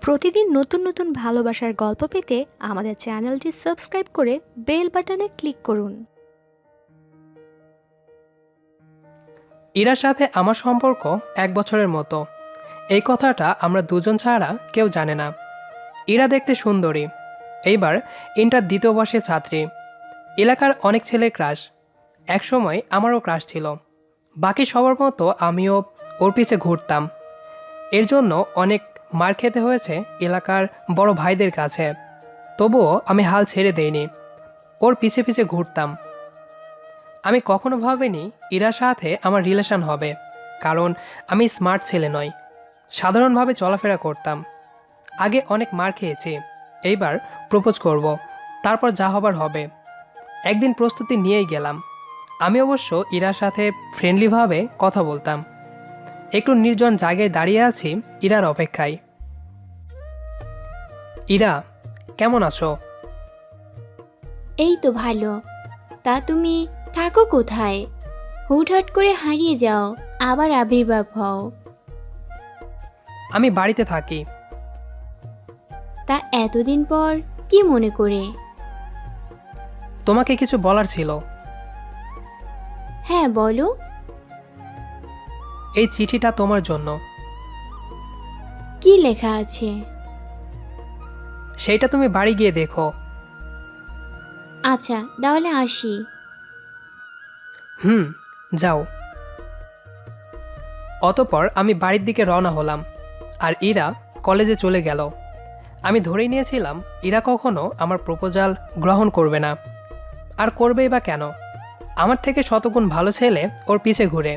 প্রতিদিন নতুন নতুন ভালোবাসার গল্প পেতে আমাদের চ্যানেলটি সাবস্ক্রাইব করে বেল বাটনে ক্লিক করুন। ইরার সাথে আমার সম্পর্ক 1 বছরের মতো। এই কথাটা আমরা দুজন ছাড়া কেউ জানে না। ইরা দেখতে সুন্দরী, এইবার ইন্টার দ্বিতীয় বর্ষের ছাত্রী। এলাকার অনেক ছেলের ক্রাশ, একসময় আমারও ক্রাশ ছিল। বাকি সবার মতো আমিও ওর পিছে ঘুরতাম। এর জন্য অনেক মার খেতে হয়েছে এলাকার বড় ভাইদের কাছে। তবুও আমি হাল ছেড়ে দেইনি, ওর পিছে পিছে ঘুরতাম। আমি কখনো ভাবিনি ইরার সাথে আমার রিলেশন হবে, কারণ আমি স্মার্ট ছেলে নই, সাধারণভাবে চলাফেরা করতাম। আগে অনেক মার খেয়েছি, এইবার প্রপোজ করব, তারপর যা হবার হবে। একদিন প্রস্তুতি নিয়েই গেলাম। আমি অবশ্য ইরার সাথে ফ্রেন্ডলিভাবে কথা বলতাম। একটু নির্জন জায়গায় দাঁড়িয়ে আছি ইরার অপেক্ষায়। ইরা, কেমন আছো? এই তো ভালো। তা তুমি থাকো কোথায়? হুটহাট করে হারিয়ে যাও, আবার আবির্ভাব হও। আমি বাড়িতে থাকি। তা এতদিন পর কি মনে করে? তোমাকে কিছু বলার ছিল। হ্যাঁ বলো। এই চিঠিটা তোমার জন্য। কি লেখা আছে? সেইটা তুমি বাড়ি গিয়ে দেখো। আচ্ছা তাহলে আসি। যাও। অতঃপর আমি বাড়ির দিকে রওনা হলাম, আর ইরা কলেজে চলে গেল। আমি ধরেই নিয়েছিলাম ইরা কখনো আমার প্রপোজাল গ্রহণ করবে না। আর করবেই বা কেন? আমার থেকে শতগুণ ভালো ছেলে ওর পিছে ঘুরে।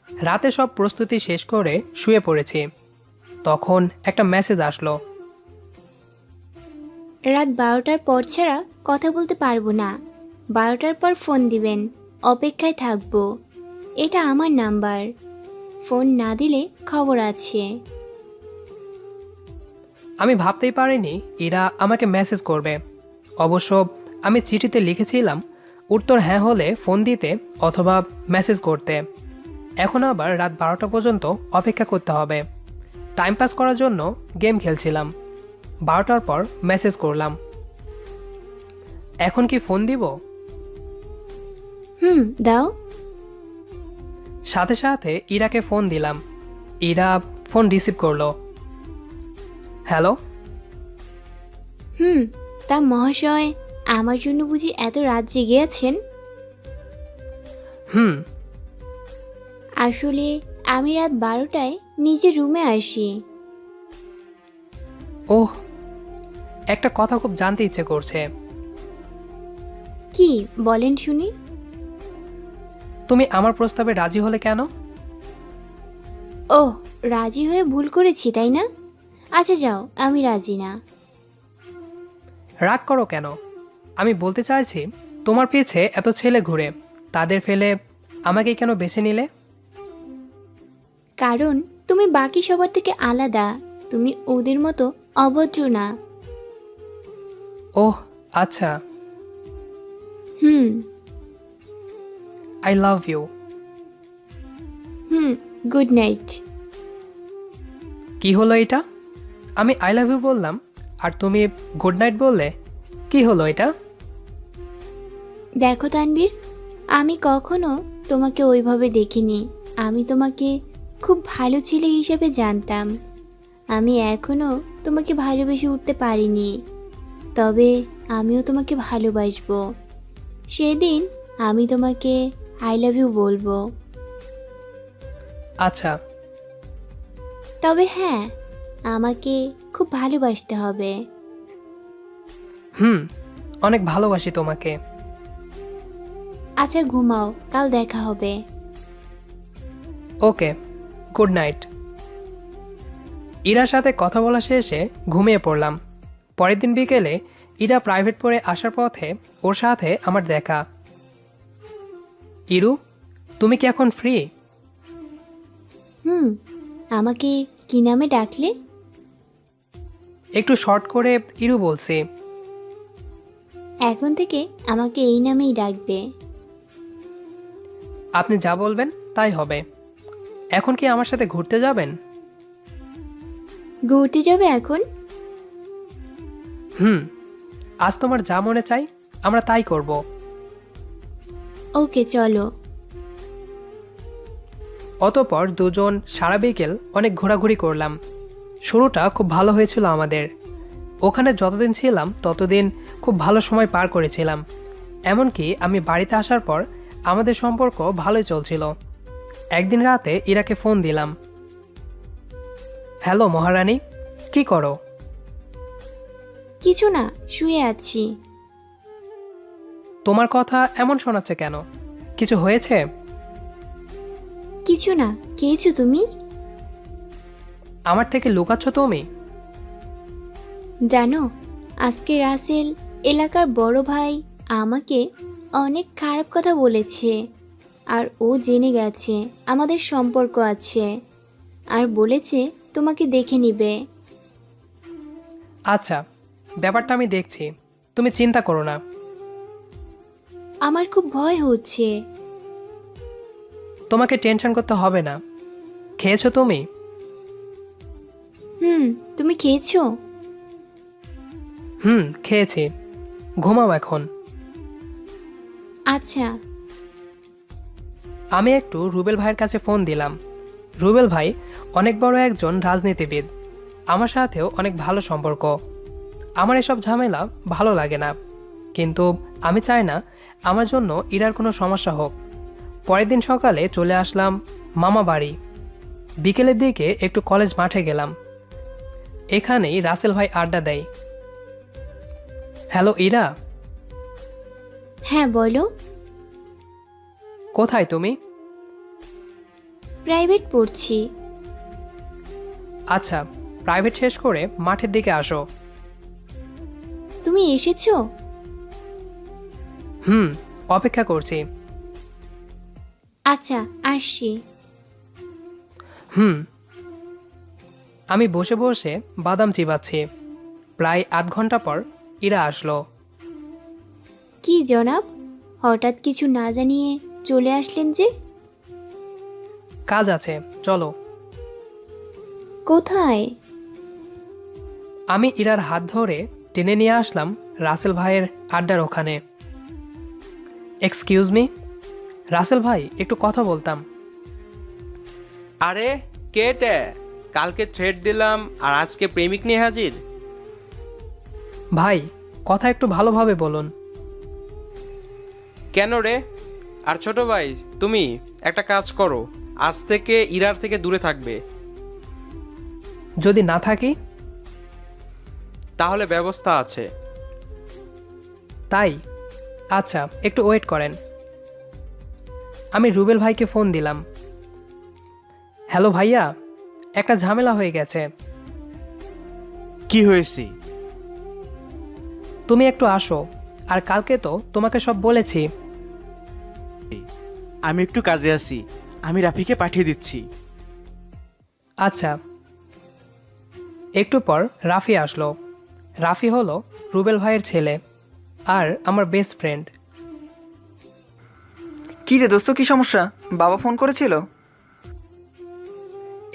রাতে সব প্রস্তুতি শেষ করে শুয়ে পড়েছি, তখন একটা মেসেজ আসলো। রাত 12টার পর ছাড়া কথা বলতে পারবো না। 12টার পর ফোন দিবেন, অপেক্ষায় থাকবো। এটা আমার নাম্বার। ফোন না দিলে খবর আছে। আমি ভাবতেই পারিনি ইরা আমাকে মেসেজ করবে। অবশ্য আমি চিঠিতে লিখেছিলাম উত্তর হ্যাঁ হলে ফোন দিতে অথবা মেসেজ করতে। এখন আবার রাত 12টা পর্যন্ত অপেক্ষা করতে হবে। টাইম পাস করার জন্য গেম খেলছিলাম। 12টার পর মেসেজ করলাম। এখন কি ফোন দিব? দাও। সাথে সাথে ইরাকে ফোন দিলাম। ইরা ফোন রিসিভ করলো। হ্যালো। তা মহাশয়, আমার জন্য বুঝি এত রাত জেগে আছেন? হুম। আসলে আমি রাত 12টায় নিজের রুমে আসি। ওহ, একটা কথা খুব জানতে ইচ্ছে করছে। কি বলেন শুনি? তুমি আমার প্রস্তাবে রাজি হলে কেন? ওহ, রাজি হয়ে ভুল করেছি তাই না? আচ্ছা যাও, আমি রাজি না। রাগ করো কেন? আমি বলতে চাইছি, তোমার পিছে এত ছেলে ঘুরে, তাদের ফেলে আমাকে কেন বেছে নিলে? কারণ তুমি বাকি সবার থেকে আলাদা। তুমি ওদের মতো অভদ্র না। ওহ আচ্ছা। Hmm I love you. Good night. কি হলো এটা? আমি আই লাভ ইউ বললাম আর তুমি গুড নাইট বললে, কি হলো এটা? দেখো তানবীর, আমি কখনো তোমাকে ওইভাবে দেখিনি। আমি তোমাকে খুব ভালো ছেলে হিসেবে জানতাম। আমি এখনো তোমাকে ভালোবেসে উঠতে পারিনি, তবে আমিও তোমাকে ভালোবাসবো। সেদিন আমি তোমাকে আই লাভ ইউ বলবো। আচ্ছা। তবে হ্যাঁ, আমাকে খুব ভালোবাসতে হবে। অনেক ভালোবাসি তোমাকে। আচ্ছা ঘুমাও, কাল দেখা হবে। ওকে, গুড নাইট। ইরার সাথে কথা বলা শেষে ঘুমিয়ে পড়লাম। পরের দিন বিকেলে ইরা প্রাইভেট পড়ে আসার পথে ওর সাথে আমার দেখা। ইরু, তুমি কি এখন ফ্রি? আমাকে কি নামে ডাকলে? একটু শর্ট করে ইরু বলছি। এখন থেকে আমাকে এই নামেই ডাকবে। আপনি যা বলবেন তাই হবে। এখন কি আমার সাথে ঘুরতে যাবেন? ঘুরতে যাবে এখন? হুম, আজ তোমার যা মনে চাই আমরা তাই করব। ওকে চলো। অতঃপর দুজন সারা বিকেল অনেক ঘোরাঘুরি করলাম। শুরুটা খুব ভালো হয়েছিল আমাদের। ওখানে যতদিন ছিলাম ততদিন খুব ভালো সময় পার করেছিলাম। এমনকি আমি বাড়িতে আসার পর আমাদের সম্পর্ক ভালোই চলছিল। একদিন রাতে ইরাকে ফোন দিলাম। হ্যালো মহারানী, কি করো? কিছু না, শুয়ে আছি। তোমার কথা এমন শোনাচ্ছে কেন? কিছু হয়েছে? কিছু না, খেয়েছো তুমি? আমার থেকে লুকাচ্ছ তুমি? জানো, আজকে রাসেল এলাকার বড় ভাই আমাকে অনেক খারাপ কথা বলেছে। আর ও জেনে গেছে আমাদের সম্পর্ক আছে, আর বলেছে তোমাকে দেখে নিবে। আচ্ছা, ব্যাপারটা আমি দেখছি, তুমি চিন্তা করো না। আমার খুব ভয় হচ্ছে। তোমাকে টেনশন করতে হবে না। খেয়েছো তুমি? তুমি খেয়েছো? খেয়েছি। ঘুমাও এখন। আচ্ছা। আমি একটু রুবেল ভাইয়ের কাছে ফোন দিলাম। রুবেল ভাই অনেক বড় একজন রাজনীতিবিদ। আমার সাথেও অনেক ভালো সম্পর্ক। আমার এসব ঝামেলা ভালো লাগে না, কিন্তু আমি চাই না আমার জন্য ইরার কোনো সমস্যা হোক। পরের দিন সকালে চলে আসলাম মামা বাড়ি। বিকেলের দিকে একটু কলেজ মাঠে গেলাম। এখানেই রাসেল ভাই আড্ডা দেয়। হ্যালো ইরা, হ্যাঁ বলো। কোথায় তুমি? প্রাইভেট পড়ছি। আচ্ছা, প্রাইভেট শেষ করে মাঠের দিকে আসো। তুমি এসেছো? অপেক্ষা করছি। আচ্ছা, আসছি। আমি বসে বসে বাদাম চিবাচ্ছি। প্রায় আধ ঘন্টা পর ইরা আসলো। কি জনাব, হঠাৎ কিছু না জানিয়ে চলে আসলেন যে? কাজ আছে, চলো। কোথায়? আমি ইরার হাত ধরে টেনে নিয়ে আসলাম রাসেল ভাইয়ের আড্ডার ওখানে। এক্সকিউজ মি, রাসেল ভাই, একটু কথা বলতাম। আরে কেটে, কালকে থ্রেড দিলাম আর আজকে প্রেমিক নিয়ে হাজির। ভাই, কথা একটু ভালোভাবে বলুন। কেন রে? আর ছোট ভাই, তুমি একটা কাজ করো, আজ থেকে ইরার থেকে দূরে থাকবে। যদি না থাকি? তাহলে ব্যবস্থা আছে। তাই? আচ্ছা, একটু ওয়েট করেন। আমি রুবেল ভাইকে ফোন দিলাম। হ্যালো ভাইয়া, একটা ঝামেলা হয়ে গেছে। কি হয়েছে? তুমি একটু আসো, আর কালকে তো তোমাকে সব বলেছি। আমি একটু কাজে আছি, আমি রাফিকে পাঠিয়ে দিচ্ছি। আচ্ছা। একটু পর রাফি আসলো। রাফি হলো রুবেল ভাইয়ের ছেলে আর আমার বেস্ট ফ্রেন্ড। কি রে দোস্ত, কি সমস্যা? বাবা ফোন করেছিল?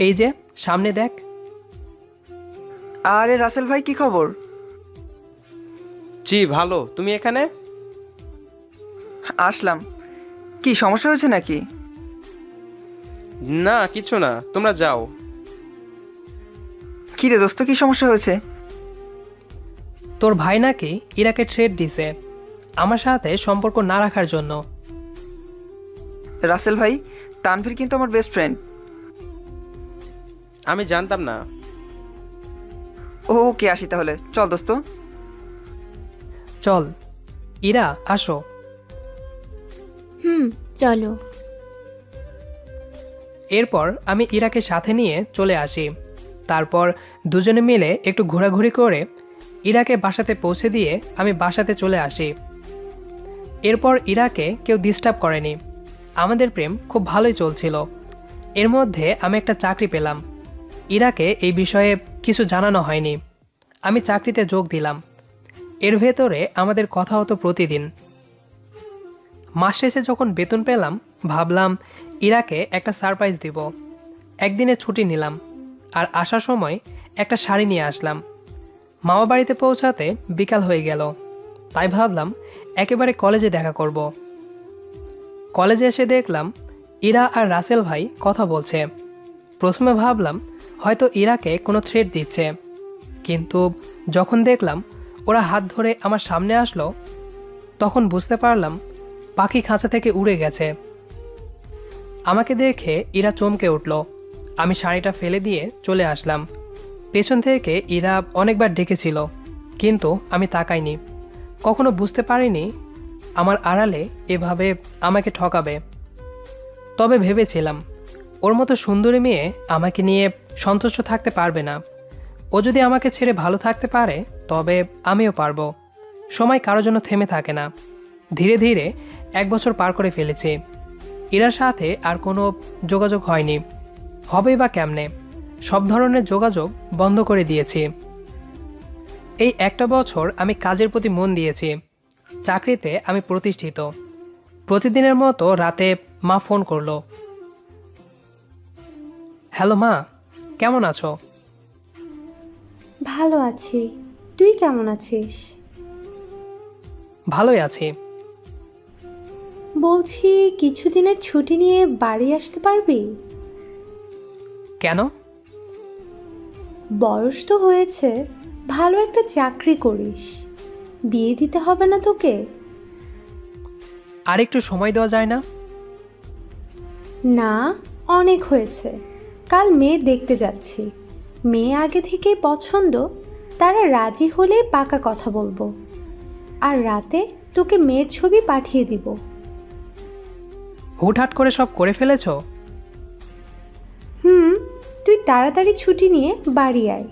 এই যে সামনে দেখ। আরে রাসেল ভাই, কি খবর? জি ভালো, তুমি এখানে? আসলাম। কি সমস্যা হয়েছে নাকি? না কিছু না, তোমরা যাও। কি রে দোস্ত, কি সমস্যা হয়েছে? তোর ভাই নাকি ইরাকে থ্রেট দিছে আমার সাথে সম্পর্ক না রাখার জন্য। রাসেল ভাই, তানভীর কিন্তু আমার বেস্ট ফ্রেন্ড। আমি জানতাম না। ওকে, আসি তাহলে, চল দোস্ত। চল ইরা, আসো। চলো। এরপর আমি ইরাকে সাথে নিয়ে চলে আসি। তারপর দুজনে মিলে একটু ঘোরাঘুরি করে ইরাকে বাসাতে পৌঁছে দিয়ে আমি বাসাতে চলে আসি। এরপর ইরাকে কেউ ডিস্টার্ব করেনি। আমাদের প্রেম খুব ভালোই চলছিল। এর মধ্যে আমি একটা চাকরি পেলাম। ইরাকে এই বিষয়ে কিছু জানানো হয়নি। আমি চাকরিতে যোগ দিলাম। এর ভেতরে আমাদের কথা হতো প্রতিদিন। মাস শেষে যখন বেতন পেলাম, ভাবলাম ইরাকে একটা সারপ্রাইজ দিব। একদিনে ছুটি নিলাম আর আসার সময় একটা শাড়ি নিয়ে আসলাম। মামা বাড়িতে পৌঁছাতে বিকাল হয়ে গেল, তাই ভাবলাম একেবারে কলেজে দেখা করব। কলেজে এসে দেখলাম ইরা আর রাসেল ভাই কথা বলছে। প্রথমে ভাবলাম হয়তো ইরাকে কোনো থ্রেট দিচ্ছে, কিন্তু যখন দেখলাম ওরা হাত ধরে আমার সামনে আসলো, তখন বুঝতে পারলাম পাখি খাঁচা থেকে উড়ে গেছে। আমাকে দেখে ইরা চমকে উঠল। আমি শাড়িটা ফেলে দিয়ে চলে আসলাম। পেছন থেকে ইরা অনেকবার ডেকেছিল, কিন্তু আমি তাকাইনি। কখনো বুঝতে পারিনি আমার আড়ালে এভাবে আমাকে ঠকাবে। তবে ভেবেছিলাম ওর মতো সুন্দরী মেয়ে আমাকে নিয়ে সন্তুষ্ট থাকতে পারবে না। ও যদি আমাকে ছেড়ে ভালো থাকতে পারে তবে আমিও পারবো। সময় কারোর জন্য থেমে থাকে না। ধীরে ধীরে 1 বছর পার করে ফেলেছি। ইরার সাথে আর কোনো যোগাযোগ হয়নি, হবেই বা কেমনে। সব ধরনের যোগাযোগ বন্ধ করে দিয়েছি। এই 1 বছর আমি কাজের প্রতি মন দিয়েছি। চাকরিতে আমি প্রতিষ্ঠিত। প্রতিদিনের মতো রাতে মা ফোন করলো। হ্যালো মা, কেমন আছো? ভালো আছি। তুই কেমন আছিস? ভালোই আছি। বলছি কিছুদিনের ছুটি নিয়ে বাড়ি আসতে পারবি? কেন? বয়স তো হয়েছে, ভালো একটা চাকরি করিস। বিয়ে দিতে হবে না তোকে? আর একটু সময় দেওয়া যায় না? না, অনেক হয়েছে। কাল মেয়ে দেখতে যাচ্ছি। মেয়ে আগে থেকেই পছন্দ, তারা রাজি হলে পাকা কথা বলবো। আর রাতে তোকে মেয়ের ছবি পাঠিয়ে দিব। হুটহাট করে সব করে ফেলেছো? তুই তাড়াতাড়ি ছুটি নিয়ে বাড়ি আয়।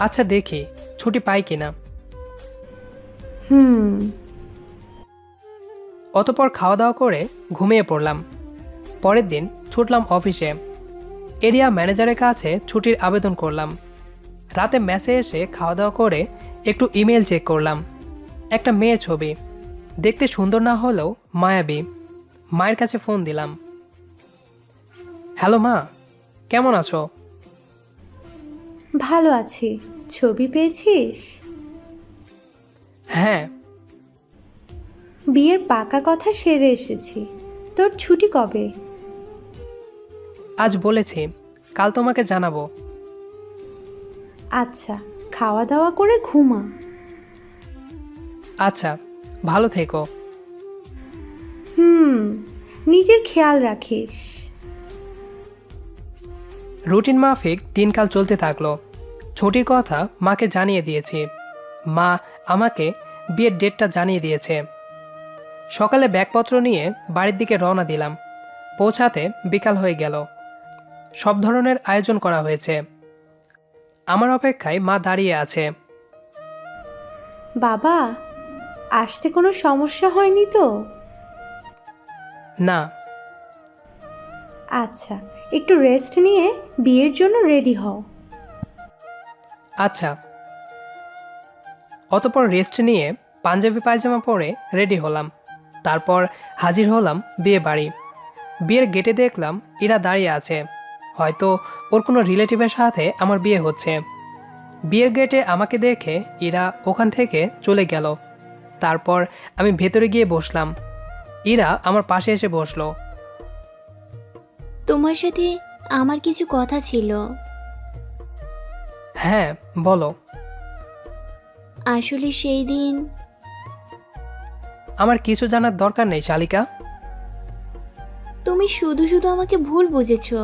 আচ্ছা, দেখি ছুটি পাই কিনা। অতপর খাওয়া দাওয়া করে ঘুমিয়ে পড়লাম। পরের দিন ছুটলাম অফিসে। এরিয়া ম্যানেজারের কাছে ছুটির আবেদন করলাম। রাতে মেসে এসে খাওয়া দাওয়া করে একটু ইমেল চেক করলাম। একটা মেয়ের ছবি, দেখতে সুন্দর না হলেও মায়াবী। মায়ের কাছে ফোন দিলাম। হ্যালো মা, কেমন আছো? ভালো আছি। ছবি পেয়েছিস? হ্যাঁ। বিয়ের পাকা কথা সেরে এসেছি। তোর ছুটি কবে? আজ বলেছি, কাল তোমাকে জানাবো। আচ্ছা, খাওয়া দাওয়া করে ঘুমা। আচ্ছা, ভালো থেকো। নিজের খেয়াল রাখিস। রুটিন মাফিক দিনকাল চলতে থাকলো। ছুটির কথা মাকে জানিয়ে দিয়েছি। মা আমাকে বিয়ের ডেটটা জানিয়ে দিয়েছে। সকালে ব্যাগপত্র নিয়ে বাড়ির দিকে রওনা দিলাম। পৌঁছাতে বিকাল হয়ে গেল। সব ধরনের আয়োজন করা হয়েছে। আমার অপেক্ষায় মা দাঁড়িয়ে আছে। বাবা, আসতে কোনো সমস্যা হয়নি তো? না। আচ্ছা, একটু রেস্ট নিয়ে বিয়ের জন্য রেডি হও। আচ্ছা। অতপর রেস্ট নিয়ে পাঞ্জাবি পায়জামা পরে রেডি হলাম। তারপর হাজির হলাম বিয়ে বাড়ি। বিয়ের গেটে দেখলাম ইরা দাঁড়িয়ে আছে। হয়তো ওর কোনো রিলেটিভের সাথে আমার বিয়ে হচ্ছে। বিয়ের গেটে আমাকে দেখে ইরা ওখান থেকে চলে গেল। তারপর আমি ভেতরে গিয়ে বসলাম। ইরা আমার পাশে এসে বসলো। তোমার সাথে আমার কিছু কথা ছিল। হ্যাঁ, বলো। আসলে সেই দিন আমার কিছু জানার দরকার নেই শালিকা। তুমি শুধু শুধু আমাকে ভুল বুঝেছো।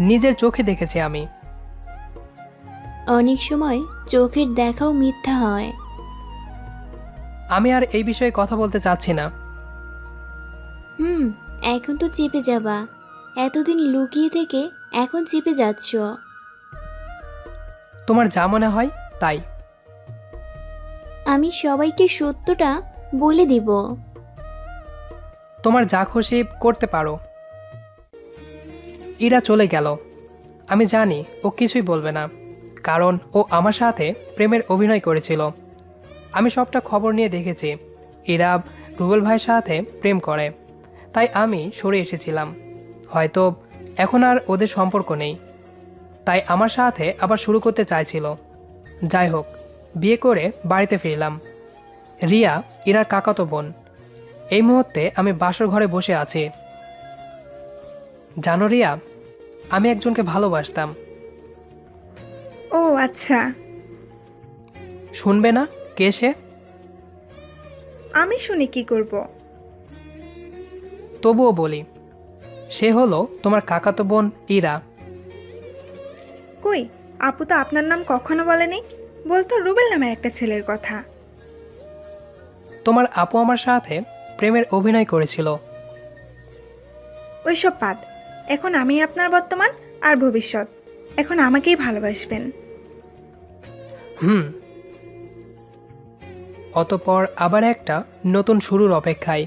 নিজের চোখে দেখেছি আমি। অনেক সময় চোখের দেখাও মিথ্যা হয়। আমি আর এই বিষয়ে কথা বলতে চাচ্ছি না। এখন তো চেপে যাবা। এতদিন লুকিয়ে থেকে এখন চেপে যাচ্ছ। তোমার যা মনে হয় তাই। আমি সবাইকে সত্যটা বলে দিব। তোমার যা খুশি করতে পারো। ইরা চলে গেল। আমি জানি ও কিছুই বলবে না, কারণ ও আমার সাথে প্রেমের অভিনয় করেছিল। আমি সবটা খবর নিয়ে দেখেছি। ইরা রুবেল ভাইয়ের সাথে প্রেম করে, তাই আমি সরে এসেছিলাম। হয়তো এখন আর ওদের সম্পর্ক নেই। তাই আমার সাথে আবার শুরু করতে চাইছিল। যাই হোক, বিয়ে করে বাড়িতে ফিরলাম। রিয়া ইরার কাকাতো বোন। এই মুহূর্তে আমি বাসর ঘরে বসে আছি। জানো রিয়া, আমি একজনকে ভালোবাসতাম। ও আচ্ছা, শুনবে না কে সে? আমি শুনে কি করব? তবুও বলি, সে হলো তোমার কাকাতো বোন ইরা। কই, আপু তো আপনার নাম কখনো বলেনি। বলতো রুবেল নামের একটা ছেলের কথা। তোমার আপু আমার সাথে প্রেমের অভিনয় করেছিল। ওইসব বাদ। এখন আমি আপনার বর্তমান আর ভবিষ্যৎ। এখন আমাকেই ভালোবাসবেন। অতঃপর আবার একটা নতুন শুরুর অপেক্ষায়।